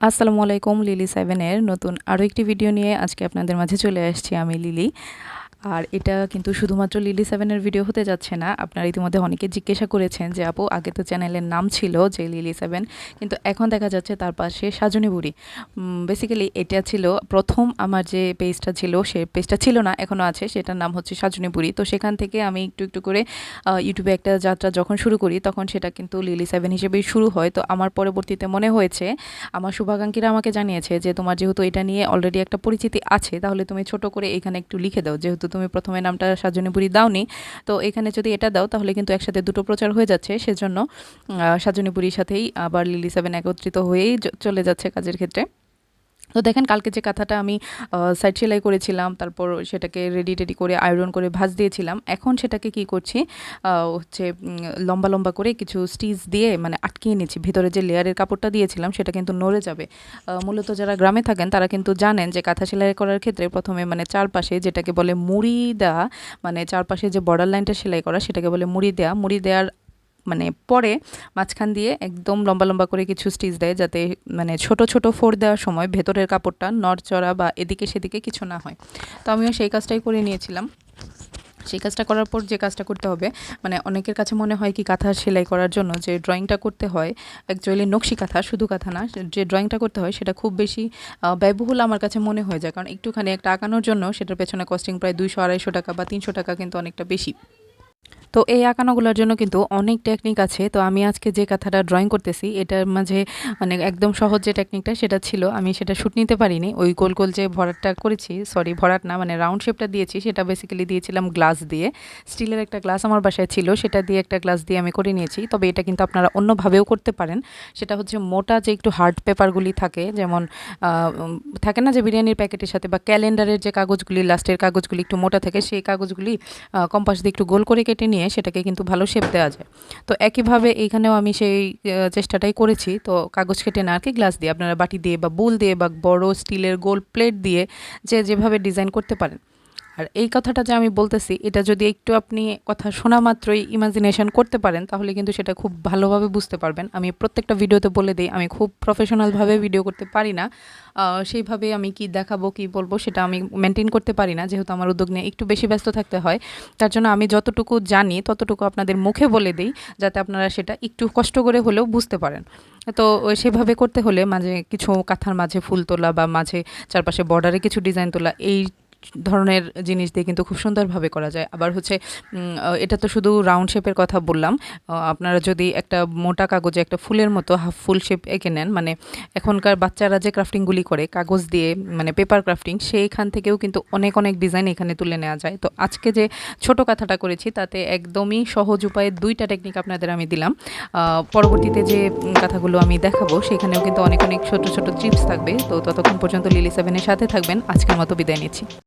আসসালামু আলাইকুম, লিলি 7 এর নতুন আরও একটি ভিডিও নিয়ে আজকে আপনাদের মাঝে চলে আসছি আমি লিলি। আর এটা কিন্তু শুধুমাত্র লিলি 7 এর ভিডিও হতে যাচ্ছে না। আপনারা ইতিমধ্যে অনেকে জিজ্ঞাসা করেছেন যে আপু আগে তো চ্যানেলের নাম ছিল যে লিলি 7, কিন্তু এখন দেখা যাচ্ছে তার পাশে সাজনী বুড়ি। বেসিক্যালি এটা ছিল প্রথম আমার যে পেজটা ছিল, সে পেজটা ছিল না, এখনও আছে, সেটার নাম হচ্ছে সাজনী বুড়ি। তো সেখান থেকে আমি একটু একটু করে ইউটিউবে একটা যাত্রা যখন শুরু করি তখন সেটা কিন্তু লিলি 7 হিসেবেই শুরু হয়। তো আমার পরবর্তীতে মনে হয়েছে, আমার শুভাকাঙ্ক্ষীরা আমাকে জানিয়েছে যে তোমার যেহেতু এটা নিয়ে অলরেডি একটা পরিচিতি আছে, তাহলে তুমি ছোট করে এখানে একটু লিখে দাও, যেহেতু তুমি প্রথমে নামটা সাজনী বুড়ি দাওনি, তো এখানে যদি এটা দাও তাহলে কিন্তু একসাথে দুটো প্রচার হয়ে যাচ্ছে। সেজন্য সাজনী বুড়ির সাথেই আবার লিলি 7 একত্রিত হয়েই চলে যাচ্ছে কাজের ক্ষেত্রে। তো দেখেন, কালকে যে কাঁথাটা আমি সাইড সেলাই করেছিলাম, তারপর সেটাকে রেডি করে আয়রন করে ভাঁজ দিয়েছিলাম, এখন সেটাকে কি করছি, হচ্ছে লম্বা লম্বা করে কিছু স্টিচ দিয়ে মানে আটকিয়ে নিচ্ছি। ভিতরে যে লেয়ারের কাপড়টা দিয়েছিলাম সেটা কিন্তু নড়ে যাবে। মূলত যারা গ্রামে থাকেন তারা কিন্তু জানেন যে কাঁথা সেলাই করার ক্ষেত্রে প্রথমে মানে চারপাশে যেটাকে বলে মুড়ি দেওয়া, মানে চারপাশে যে বর্ডার লাইনটা সেলাই করা সেটাকে বলে মুড়ি দেওয়া। মুড়ি দেওয়ার মানে পরে মাঝখান দিয়ে একদম লম্বা লম্বা করে কিছু স্টিচ দেয়, যাতে মানে ছোট ছোট ফোর দেওয়ার সময় ভেতরের কাপড়টা নড়চড়া বা এদিকে সেদিকে কিছু না হয়। তো আমিও সেই কাজটাই করে নিয়েছিলাম। সেই কাজটা করার পর যে কাজটা করতে হবে, মানে অনেকের কাছে মনে হয় কি কাঁথা সেলাই করার জন্য যে ড্রয়িংটা করতে হয়, অ্যাকচুয়ালি নকশি কাঁথা, শুধু কাঁথা না, যে ড্রয়িংটা করতে হয় সেটা খুব বেশি ব্যয়বহুল আমার কাছে মনে হয়ে যায়। কারণ একটুখানি একটা আঁকানোর জন্য সেটার পেছনে কস্টিং প্রায় 200-250 টাকা বা 300 টাকা, কিন্তু অনেকটা বেশি। তো এই আঁকানোগুলোর জন্য কিন্তু অনেক টেকনিক আছে। তো আমি আজকে যে কাঁথাটা ড্রয়িং করতেছি এটার মাঝে মানে একদম সহজ যে টেকনিকটা সেটা ছিল, আমি সেটা শ্যুট নিতে পারিনি। ওই গোল গোল যে ভরাটটা করেছি, সরি ভরাট না, মানে রাউন্ড শেপটা দিয়েছি, সেটা বেসিক্যালি দিয়েছিলাম গ্লাস দিয়ে। স্টিলের একটা গ্লাস আমার বাসায় ছিল, সেটা দিয়ে একটা গ্লাস দিয়ে আমি করে নিয়েছি। তবে এটা কিন্তু আপনারা অন্যভাবেও করতে পারেন। সেটা হচ্ছে মোটা যে একটু হার্ড পেপারগুলি থাকে, যেমন থাকে না যে বিরিয়ানির প্যাকেটের সাথে বা ক্যালেন্ডারের যে কাগজগুলি, লাস্টের কাগজগুলি একটু মোটা থাকে, সেই কাগজগুলি কম্পাস দিয়ে একটু গোল করে কেটে নিয়ে সেটাকে কিন্তু ভালো শেপ দেওয়া যায়। তো একইভাবে এইখানেও আমি সেই চেষ্টাটাই করেছি। তো কাগজ কেটে না আর কি, গ্লাস দিয়ে, আপনারা বাটি দিয়ে বা বোল দিয়ে বা বড় স্টিলের গোল প্লেট দিয়ে যে যেভাবে ডিজাইন করতে পারেন। আর এই কথাটা যে আমি বলতেছি, এটা যদি একটু আপনি কথা শোনা মাত্রই ইমাজিনেশন করতে পারেন তাহলে কিন্তু সেটা খুব ভালোভাবে বুঝতে পারবেন। আমি প্রত্যেকটা ভিডিওতে বলে দিই আমি খুব প্রফেশনালভাবে ভিডিও করতে পারি না। সেইভাবে আমি কি দেখাবো কি বলবো সেটা আমি মেনটেন করতে পারি না, যেহেতু আমার উদ্যোগ নিয়ে একটু বেশি ব্যস্ত থাকতে হয়। তার জন্য আমি যতটুকু জানি ততটুকু আপনাদের মুখে বলে দিই, যাতে আপনারা সেটা একটু কষ্ট করে হলেও বুঝতে পারেন। তো সেভাবে করতে হলে মাঝে কিছু কাঁথার মাঝে ফুল তোলা বা মাঝে চারপাশে বর্ডারে কিছু ডিজাইন তোলা, এই ধরনের জিনিস দিয়ে কিন্তু খুব সুন্দরভাবে করা যায়। আবার হচ্ছে এটা তো শুধু রাউন্ড শেপের কথা বললাম। আপনারা যদি একটা মোটা কাগজে একটা ফুলের মতো হাফ ফুল শেপ এঁকে নেন, মানে এখনকার বাচ্চারা যে ক্রাফটিংগুলি করে কাগজ দিয়ে, মানে পেপার ক্রাফটিং, সেইখান থেকেও কিন্তু অনেক অনেক ডিজাইন এখানে তুলে নেওয়া যায়। তো আজকে যে ছোট কাঁথাটা করেছি তাতে একদমই সহজ উপায়ে 2টা টেকনিক আপনাদের আমি দিলাম। পরবর্তীতে যে কাঁথাগুলো আমি দেখাবো সেখানেও কিন্তু অনেক অনেক ছোট ছোট টিপস থাকবে। তো ততক্ষণ পর্যন্ত লিলি 7 এর সাথে থাকবেন। আজকের মতো বিদায় নিচ্ছি।